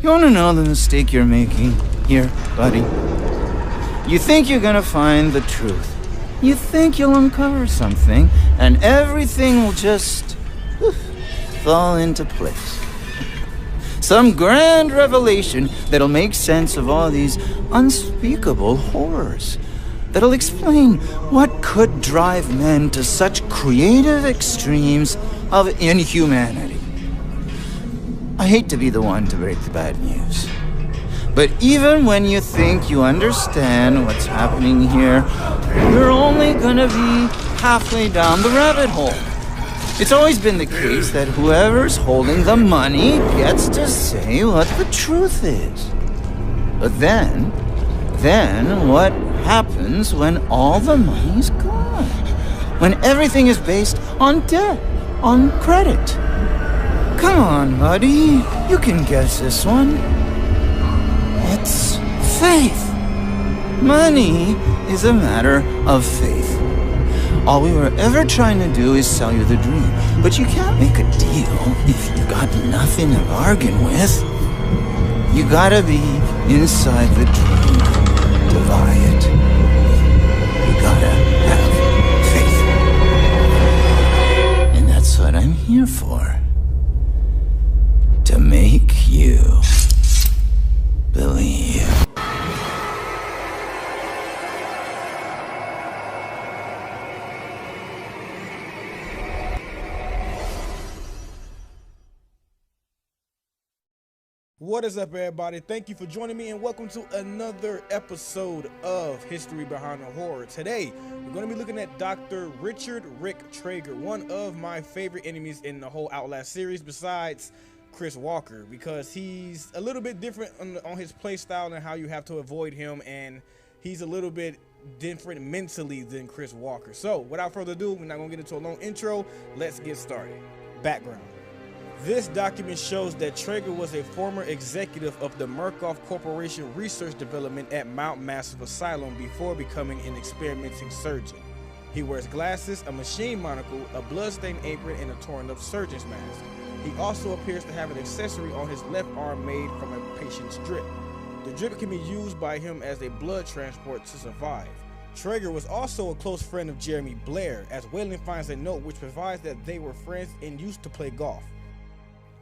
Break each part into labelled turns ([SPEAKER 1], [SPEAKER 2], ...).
[SPEAKER 1] You want to know the mistake you're making here, buddy? You think you're gonna find the truth. You think you'll uncover something, and everything will just fall into place. Some grand revelation that'll make sense of all these unspeakable horrors. That'll explain what could drive men to such creative extremes of inhumanity. I hate to be the one to break the bad news. But even when you think you understand what's happening here, you're only gonna be halfway down the rabbit hole. It's always been the case that whoever's holding the money gets to say what the truth is. But then what happens when all the money's gone? When everything is based on debt, on credit? Come on, buddy, you can guess this one. It's faith. Money is a matter of faith. All we were ever trying to do is sell you the dream. But you can't make a deal if you've got nothing to bargain with. You gotta be inside the dream to buy it. You gotta have faith. And that's what I'm here for. To make you believe.
[SPEAKER 2] What is up, everybody? Thank you for joining me and welcome to another episode of History Behind the Horror. Today, we're going to be looking at Dr. Richard Rick Trager, one of my favorite enemies in the whole Outlast series besides Chris Walker, because he's a little bit different on his play style and how you have to avoid him, and he's a little bit different mentally than Chris Walker. So without further ado, we're not gonna get into a long intro. Let's get started. Background. This document shows that Trager was a former executive of the Murkoff Corporation Research Development at Mount Massive Asylum before becoming an experimenting surgeon. He wears glasses, a machine monocle, a bloodstained apron, and a torn up surgeon's mask. He also appears to have an accessory on his left arm made from a patient's drip. The drip can be used by him as a blood transport to survive. Trager was also a close friend of Jeremy Blair, as Whalen finds a note which provides that they were friends and used to play golf.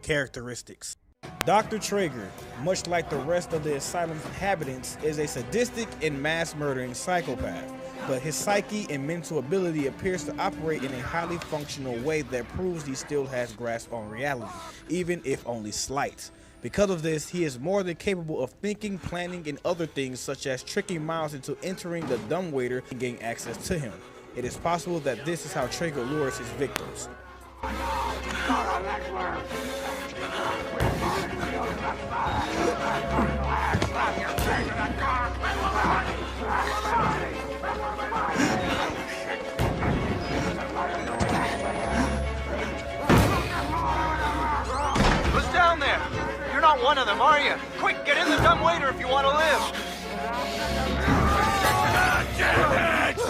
[SPEAKER 2] Characteristics. Dr. Trager, much like the rest of the asylum's inhabitants, is a sadistic and mass-murdering psychopath, but his psyche and mental ability appears to operate in a highly functional way that proves he still has grasp on reality, even if only slight. Because of this, he is more than capable of thinking, planning, and other things such as tricking Miles into entering the dumbwaiter and gaining access to him. It is possible that this is how Trager lures his victims.
[SPEAKER 3] Who's down there? You're not one of them, are you? Quick, get in the dumbwaiter if you want to live. Damn it!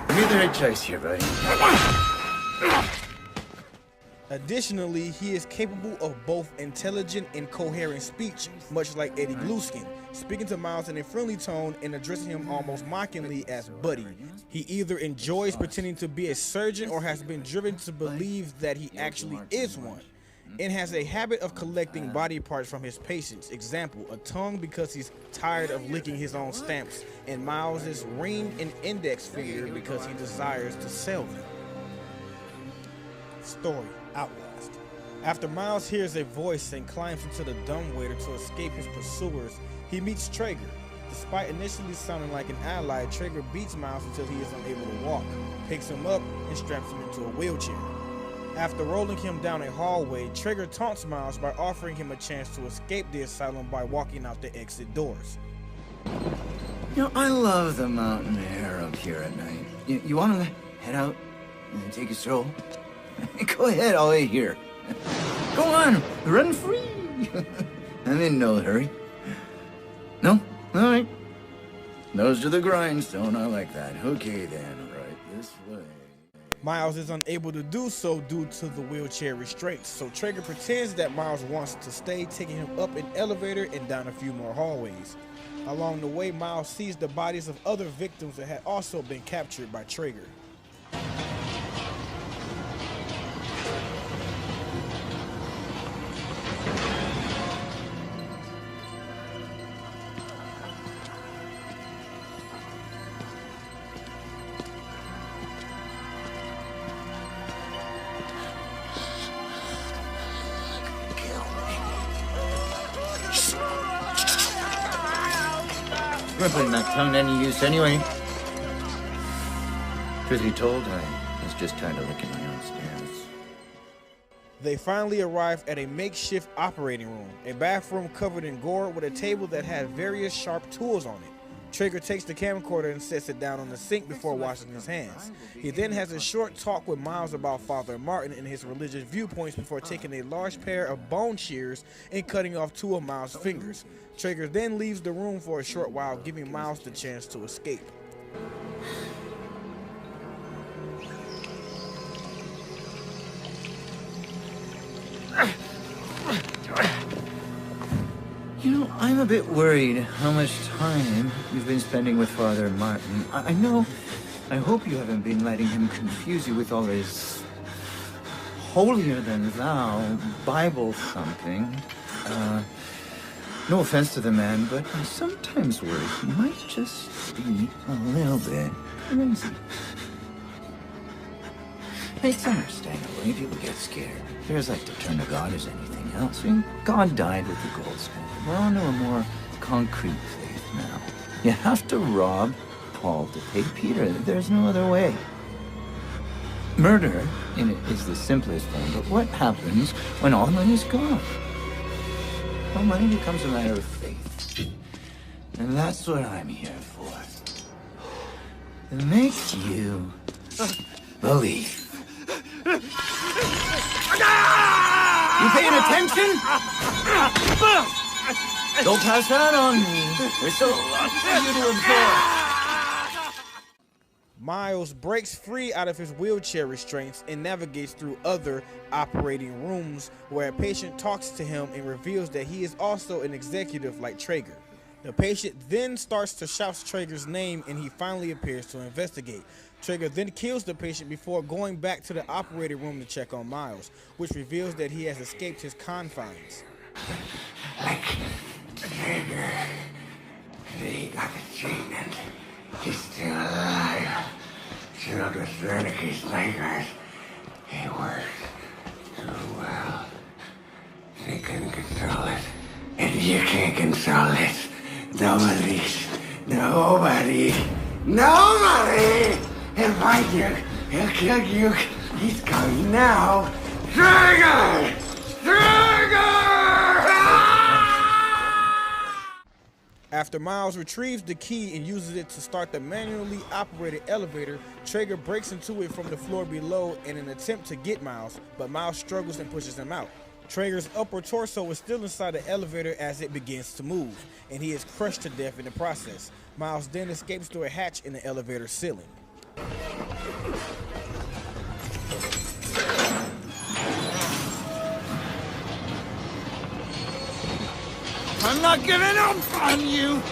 [SPEAKER 1] You made the right choice here, buddy.
[SPEAKER 2] Additionally, he is capable of both intelligent and coherent speech, much like Eddie Gluskin, speaking to Miles in a friendly tone and addressing him almost mockingly as Buddy. He either enjoys pretending to be a surgeon or has been driven to believe that he actually is one, and has a habit of collecting body parts from his patients. Example, a tongue because he's tired of licking his own stamps, and Miles's ring and index finger because he desires to sell them. Story. Outlast. After Miles hears a voice and climbs into the dumbwaiter to escape his pursuers, he meets Trager. Despite initially sounding like an ally, Trager beats Miles until he is unable to walk, picks him up, and straps him into a wheelchair. After rolling him down a hallway, Trager taunts Miles by offering him a chance to escape the asylum by walking out the exit doors.
[SPEAKER 1] You know, I love the mountain air up here at night. You want to head out and take a stroll? Go ahead, I'll wait here. Go on, run free. I'm in no hurry. No? All right. Nose to the grindstone, I like that. Okay then, right this way.
[SPEAKER 2] Miles is unable to do so due to the wheelchair restraints, so Trager pretends that Miles wants to stay, taking him up an elevator and down a few more hallways. Along the way, Miles sees the bodies of other victims that had also been captured by Trager.
[SPEAKER 1] Rippling that tongue to any use anyway. Truth be told, I was just tired of licking my own stairs.
[SPEAKER 2] They finally arrive at a makeshift operating room, a bathroom covered in gore with a table that had various sharp tools on it. Trager takes the camcorder and sets it down on the sink before washing his hands. He then has a short talk with Miles about Father Martin and his religious viewpoints before taking a large pair of bone shears and cutting off 2 of Miles' fingers. Trager then leaves the room for a short while, giving Miles the chance to escape.
[SPEAKER 1] You know, I'm a bit worried how much time you've been spending with Father Martin. I hope you haven't been letting him confuse you with all his holier-than-thou Bible thumping. No offense to the man, but I sometimes worry he might just be a little bit crazy. It's understandable when people get scared. They're as like to turn to God as anything else. I mean, God died with the gold standard. We're on to a more concrete faith now. You have to rob Paul to take Peter. There's no other way. Murder is the simplest form, but what happens when all money's gone? Well, money becomes a matter of faith. And that's what I'm here for. To make you believe. You paying attention? Don't pass that on me. There's so lot for you to absorb.
[SPEAKER 2] Miles breaks free out of his wheelchair restraints and navigates through other operating rooms where a patient talks to him and reveals that he is also an executive like Trager. The patient then starts to shout Trager's name and he finally appears to investigate. Trager then kills the patient before going back to the operating room to check on Miles, which reveals that he has escaped his confines.
[SPEAKER 4] Like Trager, he got the treatment. He's still alive. Killed with Wernicke's nightmares. He worked so well. They couldn't control it. And you can't control it. Nobody. He'll find you. He'll kill you. He's coming now. Trager!
[SPEAKER 2] After Miles retrieves the key and uses it to start the manually operated elevator, Trager breaks into it from the floor below in an attempt to get Miles, but Miles struggles and pushes him out. Trager's upper torso is still inside the elevator as it begins to move, and he is crushed to death in the process. Miles then escapes through a hatch in the elevator ceiling.
[SPEAKER 1] I'm not giving up on you!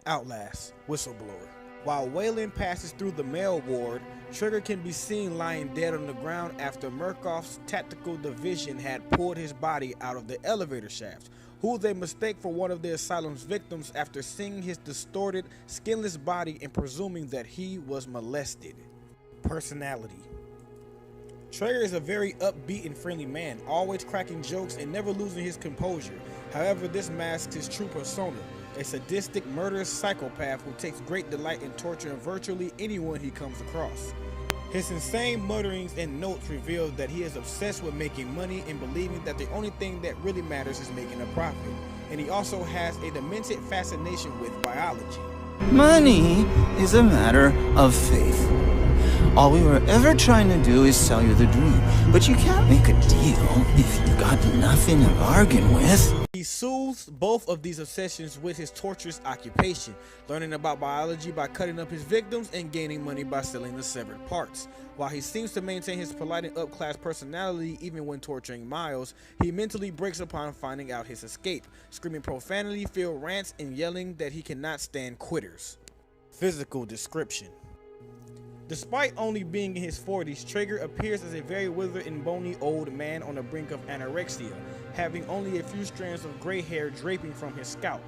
[SPEAKER 2] Outlast, whistleblower. While Wayland passes through the mail ward, Trager can be seen lying dead on the ground after Murkoff's tactical division had pulled his body out of the elevator shaft, who they mistake for one of the asylum's victims after seeing his distorted, skinless body and presuming that he was molested. Personality. Trager is a very upbeat and friendly man, always cracking jokes and never losing his composure. However, this masks his true persona, a sadistic, murderous psychopath who takes great delight in torturing virtually anyone he comes across. His insane mutterings and notes reveal that he is obsessed with making money and believing that the only thing that really matters is making a profit, and he also has a demented fascination with biology.
[SPEAKER 1] Money is a matter of faith. All we were ever trying to do is sell you the dream. But you can't make a deal if you've got nothing to bargain with.
[SPEAKER 2] He soothes both of these obsessions with his torturous occupation, learning about biology by cutting up his victims and gaining money by selling the severed parts. While he seems to maintain his polite and upclass personality even when torturing Miles, he mentally breaks upon finding out his escape, screaming profanity-filled rants and yelling that he cannot stand quitters. Physical description. Despite only being in his 40s, Trager appears as a very withered and bony old man on the brink of anorexia, having only a few strands of gray hair draping from his scalp.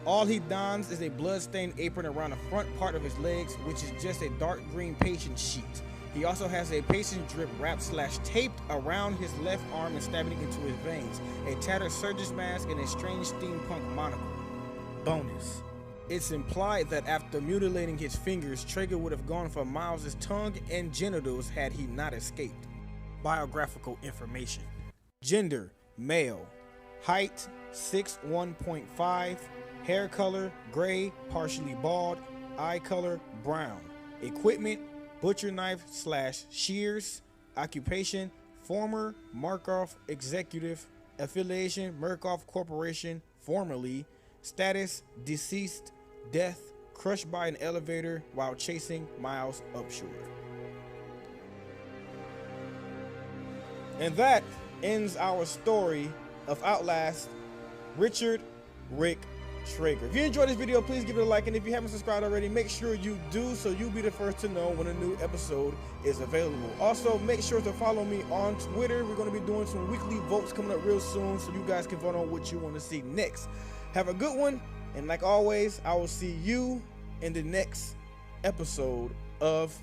[SPEAKER 2] All he dons is a blood-stained apron around the front part of his legs, which is just a dark green patient sheet. He also has a patient drip wrapped/taped around his left arm and stabbing into his veins, a tattered surgeon's mask, and a strange steampunk monocle. Bonus. It's implied that after mutilating his fingers, Trager would have gone for Miles' tongue and genitals had he not escaped. Biographical information. Gender, male. Height, 6'1.5". Hair color, gray, partially bald. Eye color, brown. Equipment, butcher knife/shears. Occupation, former Markov executive. Affiliation, Murkoff Corporation, formerly. Status, deceased. Death, crushed by an elevator while chasing Miles upshore. And that ends our story of Outlast, Richard Rick Trager. If you enjoyed this video, please give it a like, and if you haven't subscribed already, make sure you do so you'll be the first to know when a new episode is available. Also, make sure to follow me on Twitter. We're going to be doing some weekly votes coming up real soon, so you guys can vote on what you want to see next. Have a good one, and like always, I will see you in the next episode of